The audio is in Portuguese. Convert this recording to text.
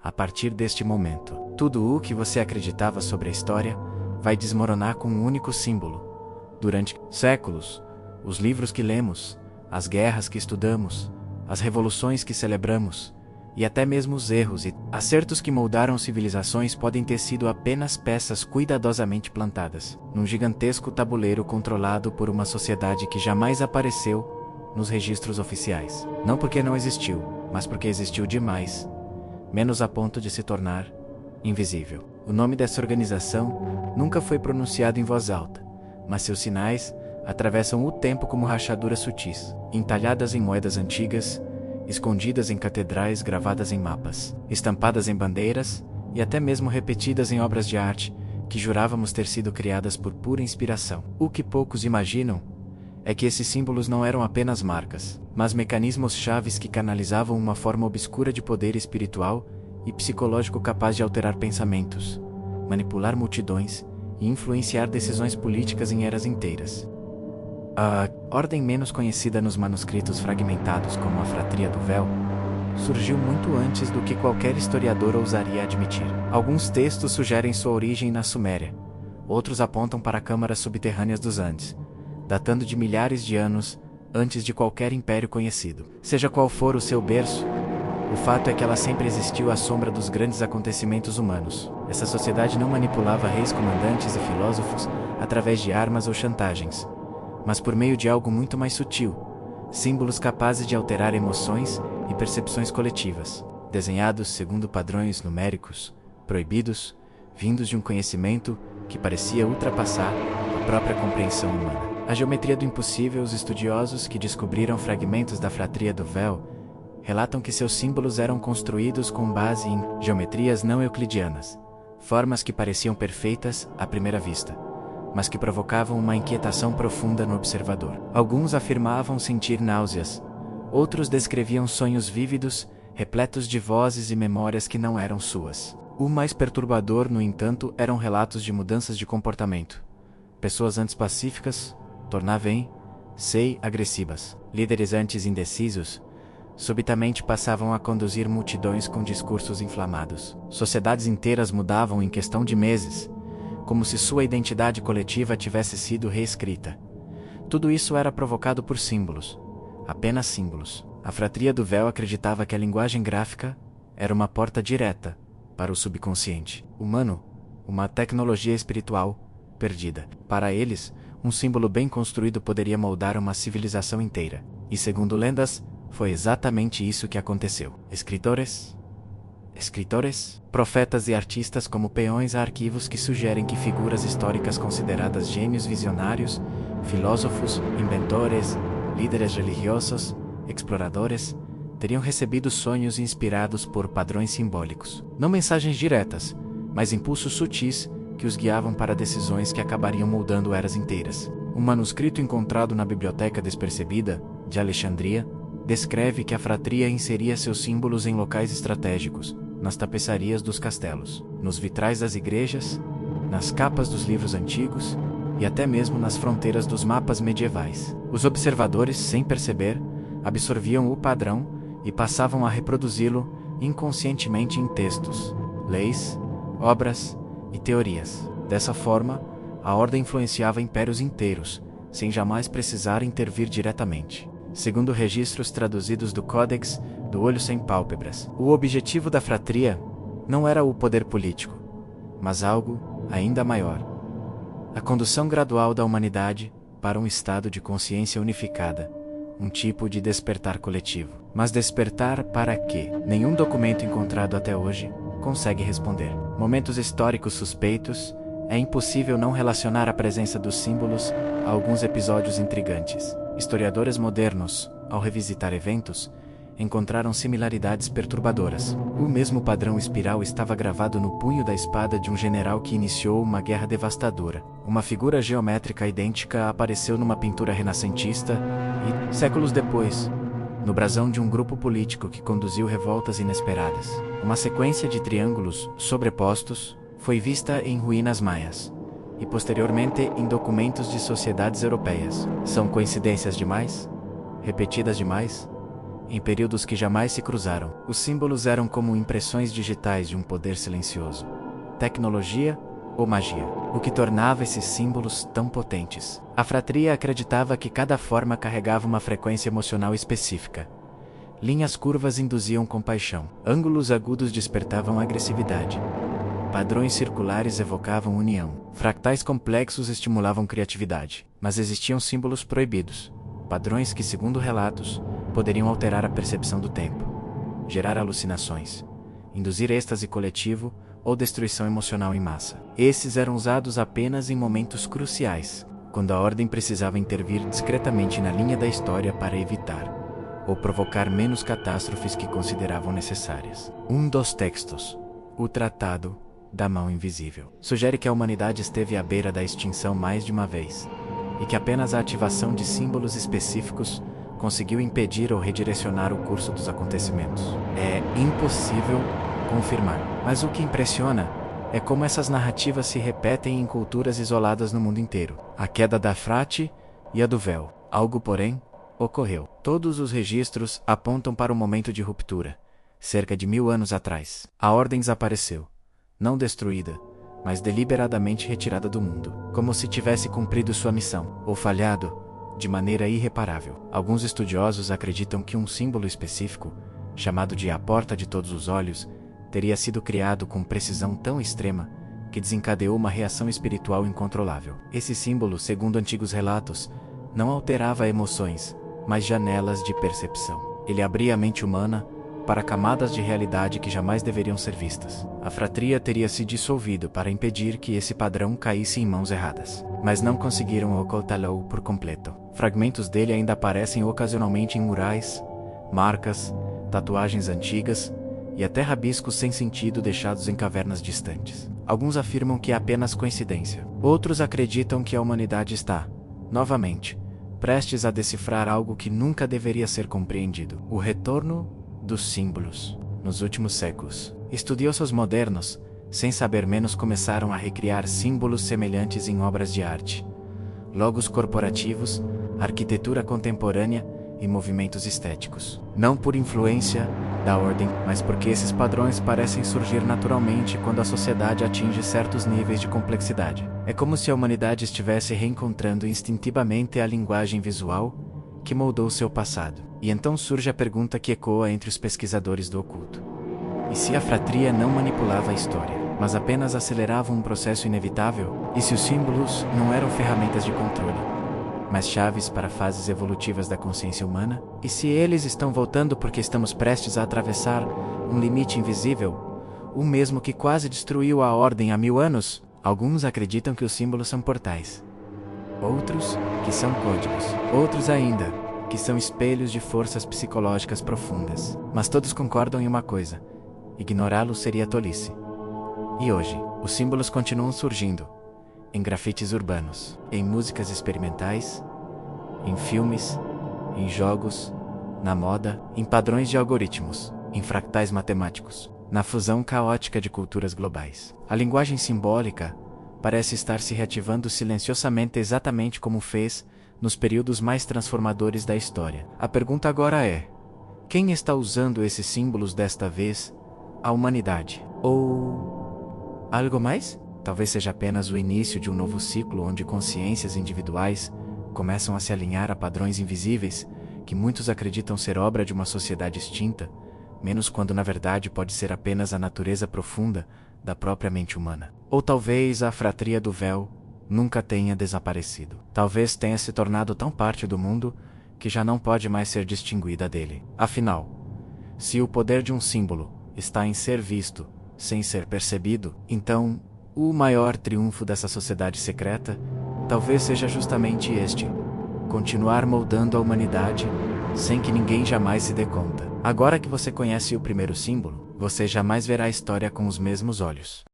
A partir deste momento, tudo o que você acreditava sobre a história vai desmoronar com um único símbolo. Durante séculos, os livros que lemos, as guerras que estudamos, as revoluções que celebramos, e até mesmo os erros e acertos que moldaram civilizações podem ter sido apenas peças cuidadosamente plantadas num gigantesco tabuleiro controlado por uma sociedade que jamais apareceu nos registros oficiais. Não porque não existiu, mas porque existiu demais, menos a ponto de se tornar invisível. O nome dessa organização nunca foi pronunciado em voz alta, mas seus sinais atravessam o tempo como rachaduras sutis, entalhadas em moedas antigas, escondidas em catedrais, gravadas em mapas, estampadas em bandeiras e até mesmo repetidas em obras de arte que jurávamos ter sido criadas por pura inspiração. O que poucos imaginam é que esses símbolos não eram apenas marcas, mas mecanismos chaves que canalizavam uma forma obscura de poder espiritual e psicológico capaz de alterar pensamentos, manipular multidões e influenciar decisões políticas em eras inteiras. A ordem menos conhecida nos manuscritos fragmentados como a Fratria do Véu surgiu muito antes do que qualquer historiador ousaria admitir. Alguns textos sugerem sua origem na Suméria, outros apontam para câmaras subterrâneas dos Andes, datando de milhares de anos antes de qualquer império conhecido. Seja qual for o seu berço, o fato é que ela sempre existiu à sombra dos grandes acontecimentos humanos. Essa sociedade não manipulava reis, comandantes e filósofos através de armas ou chantagens, mas por meio de algo muito mais sutil, símbolos capazes de alterar emoções e percepções coletivas, desenhados segundo padrões numéricos, proibidos, vindos de um conhecimento que parecia ultrapassar a própria compreensão humana. A geometria do impossível, os estudiosos que descobriram fragmentos da Fratria do Véu relatam que seus símbolos eram construídos com base em geometrias não euclidianas, formas que pareciam perfeitas à primeira vista, mas que provocavam uma inquietação profunda no observador. Alguns afirmavam sentir náuseas, outros descreviam sonhos vívidos, repletos de vozes e memórias que não eram suas. O mais perturbador, no entanto, eram relatos de mudanças de comportamento. Pessoas antes pacíficas tornavam-se agressivas. Líderes antes indecisos subitamente passavam a conduzir multidões com discursos inflamados. Sociedades inteiras mudavam em questão de meses, como se sua identidade coletiva tivesse sido reescrita. Tudo isso era provocado por símbolos, apenas símbolos. A Fratria do Véu acreditava que a linguagem gráfica era uma porta direta para o subconsciente humano, uma tecnologia espiritual perdida. Para eles, um símbolo bem construído poderia moldar uma civilização inteira. E segundo lendas, foi exatamente isso que aconteceu. Escritores, profetas e artistas como peões a arquivos que sugerem que figuras históricas consideradas gênios visionários, filósofos, inventores, líderes religiosos, exploradores, teriam recebido sonhos inspirados por padrões simbólicos. Não mensagens diretas, mas impulsos sutis que os guiavam para decisões que acabariam moldando eras inteiras. Um manuscrito encontrado na Biblioteca Despercebida, de Alexandria, descreve que a fratria inseria seus símbolos em locais estratégicos, nas tapeçarias dos castelos, nos vitrais das igrejas, nas capas dos livros antigos e até mesmo nas fronteiras dos mapas medievais. Os observadores, sem perceber, absorviam o padrão e passavam a reproduzi-lo inconscientemente em textos, leis, obras e teorias. Dessa forma, a ordem influenciava impérios inteiros, sem jamais precisar intervir diretamente. Segundo registros traduzidos do Códex do Olho Sem Pálpebras, o objetivo da fratria não era o poder político, mas algo ainda maior: a condução gradual da humanidade para um estado de consciência unificada, um tipo de despertar coletivo. Mas despertar para quê? Nenhum documento encontrado até hoje consegue responder. Momentos históricos suspeitos, é impossível não relacionar a presença dos símbolos a alguns episódios intrigantes. Historiadores modernos, ao revisitar eventos, encontraram similaridades perturbadoras. O mesmo padrão espiral estava gravado no punho da espada de um general que iniciou uma guerra devastadora. Uma figura geométrica idêntica apareceu numa pintura renascentista e, séculos depois, no brasão de um grupo político que conduziu revoltas inesperadas. Uma sequência de triângulos sobrepostos foi vista em ruínas maias e posteriormente em documentos de sociedades europeias. São coincidências demais? Repetidas demais? em períodos que jamais se cruzaram. Os símbolos eram como impressões digitais de um poder silencioso, tecnologia ou magia, o que tornava esses símbolos tão potentes. A fratria acreditava que cada forma carregava uma frequência emocional específica. Linhas curvas induziam compaixão, ângulos agudos despertavam agressividade, padrões circulares evocavam união, fractais complexos estimulavam criatividade. Mas existiam símbolos proibidos, padrões que, segundo relatos, poderiam alterar a percepção do tempo, gerar alucinações, induzir êxtase coletivo ou destruição emocional em massa. Esses eram usados apenas em momentos cruciais, quando a ordem precisava intervir discretamente na linha da história para evitar ou provocar menos catástrofes que consideravam necessárias. Um dos textos, o Tratado da Mão Invisível, sugere que a humanidade esteve à beira da extinção mais de uma vez, e que apenas a ativação de símbolos específicos conseguiu impedir ou redirecionar o curso dos acontecimentos. É impossível confirmar, mas o que impressiona é como essas narrativas se repetem em culturas isoladas no mundo inteiro. A queda da Frate e a do Véu. Algo, porém, ocorreu. Todos os registros apontam para um momento de ruptura, cerca de 1000 anos atrás. A ordem desapareceu, não destruída, mas deliberadamente retirada do mundo, como se tivesse cumprido sua missão, ou falhado, de maneira irreparável. Alguns estudiosos acreditam que um símbolo específico, chamado de a Porta de Todos os Olhos, teria sido criado com precisão tão extrema que desencadeou uma reação espiritual incontrolável. Esse símbolo, segundo antigos relatos, não alterava emoções, mas janelas de percepção. Ele abria a mente humana para camadas de realidade que jamais deveriam ser vistas. A fratria teria se dissolvido para impedir que esse padrão caísse em mãos erradas, mas não conseguiram ocultá-lo por completo. Fragmentos dele ainda aparecem ocasionalmente em murais, marcas, tatuagens antigas e até rabiscos sem sentido deixados em cavernas distantes. Alguns afirmam que é apenas coincidência. Outros acreditam que a humanidade está, novamente, prestes a decifrar algo que nunca deveria ser compreendido: o retorno dos símbolos. Nos últimos séculos, estudiosos modernos, sem saber menos, começaram a recriar símbolos semelhantes em obras de arte, logos corporativos, arquitetura contemporânea e movimentos estéticos. Não por influência da ordem, mas porque esses padrões parecem surgir naturalmente quando a sociedade atinge certos níveis de complexidade. É como se a humanidade estivesse reencontrando instintivamente a linguagem visual que moldou seu passado. E então surge a pergunta que ecoa entre os pesquisadores do oculto: e se a fratria não manipulava a história, mas apenas acelerava um processo inevitável? E se os símbolos não eram ferramentas de controle, mas chaves para fases evolutivas da consciência humana? E se eles estão voltando porque estamos prestes a atravessar um limite invisível, o mesmo que quase destruiu a ordem há 1000 anos? Alguns acreditam que os símbolos são portais, outros que são códigos, outros ainda que são espelhos de forças psicológicas profundas. Mas todos concordam em uma coisa: ignorá-los seria tolice. E hoje, os símbolos continuam surgindo, em grafites urbanos, em músicas experimentais, em filmes, em jogos, na moda, em padrões de algoritmos, em fractais matemáticos, na fusão caótica de culturas globais. A linguagem simbólica parece estar se reativando silenciosamente, exatamente como fez nos períodos mais transformadores da história. A pergunta agora é: quem está usando esses símbolos desta vez? A humanidade? Ou algo mais? Talvez seja apenas o início de um novo ciclo onde consciências individuais começam a se alinhar a padrões invisíveis que muitos acreditam ser obra de uma sociedade extinta, menos quando na verdade pode ser apenas a natureza profunda da própria mente humana. Ou talvez a fratria do véu nunca tenha desaparecido. Talvez tenha se tornado tão parte do mundo que já não pode mais ser distinguida dele. Afinal, se o poder de um símbolo está em ser visto, sem ser percebido, então o maior triunfo dessa sociedade secreta talvez seja justamente este: continuar moldando a humanidade sem que ninguém jamais se dê conta. Agora que você conhece o primeiro símbolo, você jamais verá a história com os mesmos olhos.